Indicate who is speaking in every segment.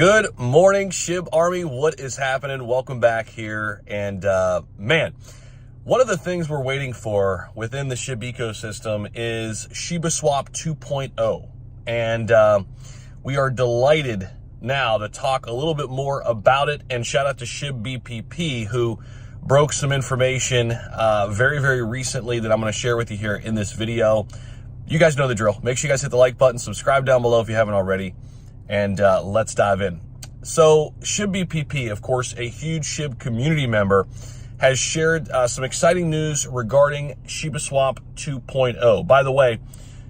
Speaker 1: Good morning, SHIB Army. What is happening? Welcome back here. And man, one of the things we're waiting for within the SHIB ecosystem is SHIBASWAP 2.0. And we are delighted now to talk a little bit more about it. And shout out to SHIB BPP, who broke some information very recently that I'm going to share with you here in this video. You guys know the drill. Make sure you guys hit the like button, subscribe down below if you haven't already, and let's dive in. So SHIB BPP, of course, a huge SHIB community member, has shared some exciting news regarding SHIBASWAP 2.0. By the way,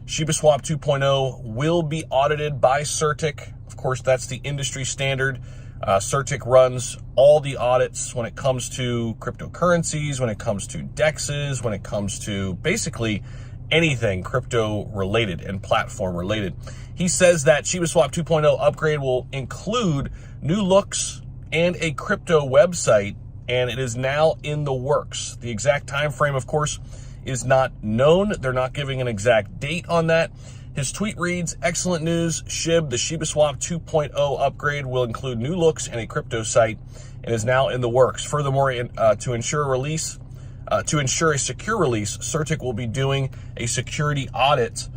Speaker 1: SHIBASWAP 2.0 will be audited by CertiK. Of course, that's the industry standard. CertiK runs all the audits when it comes to cryptocurrencies, when it comes to DEXs, when it comes to basically anything crypto related and platform related. He says that SHIBASWAP 2.0 upgrade will include new looks and a crypto website, and it is now in the works. The exact time frame, of course, is not known. They're not giving an exact date on that. His tweet reads, "Excellent news, SHIB. The SHIBASWAP 2.0 upgrade will include new looks and a crypto site and is now in the works. Furthermore, to ensure a secure release, CertiK will be doing a security audit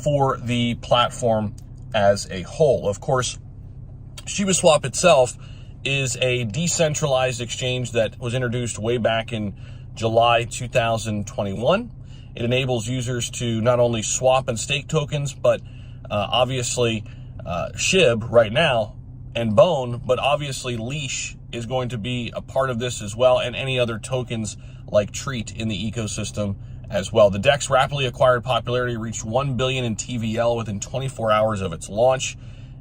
Speaker 1: for the platform as a whole." Of course, SHIBASWAP itself is a decentralized exchange that was introduced way back in July 2021. It enables users to not only swap and stake tokens, but obviously SHIB right now and Bone, but obviously Leash is going to be a part of this as well, and any other tokens like Treat in the ecosystem as well. The DEX rapidly acquired popularity, reached 1 billion in TVL within 24 hours of its launch.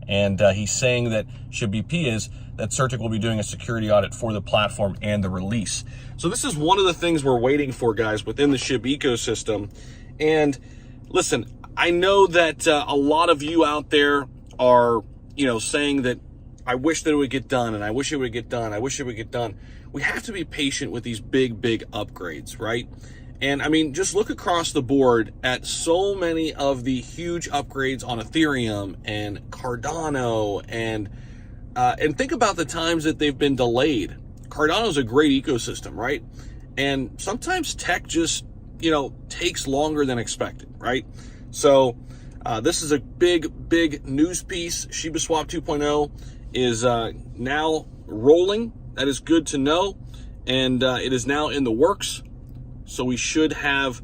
Speaker 1: And he's saying that SHIB BP is that CertiK will be doing a security audit for the platform and the release. So this is one of the things we're waiting for, guys, within the SHIB ecosystem. And listen, I know that a lot of you out there are, saying that I wish that it would get done, and I wish it would get done. I wish it would get done. We have to be patient with these big upgrades, right? And I mean, just look across the board at so many of the huge upgrades on Ethereum and Cardano, and think about the times that they've been delayed. Cardano's a great ecosystem, right? And sometimes tech just, takes longer than expected, right? So this is a big news piece. SHIBASWAP 2.0 is now rolling. That is good to know. And it is now in the works. So we should have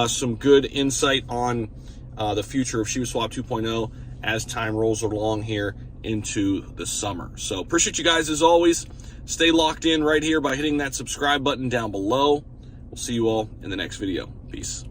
Speaker 1: some good insight on the future of SHIBASWAP 2.0 as time rolls along here into the summer. So appreciate you guys as always. Stay locked in right here by hitting that subscribe button down below. We'll see you all in the next video. Peace.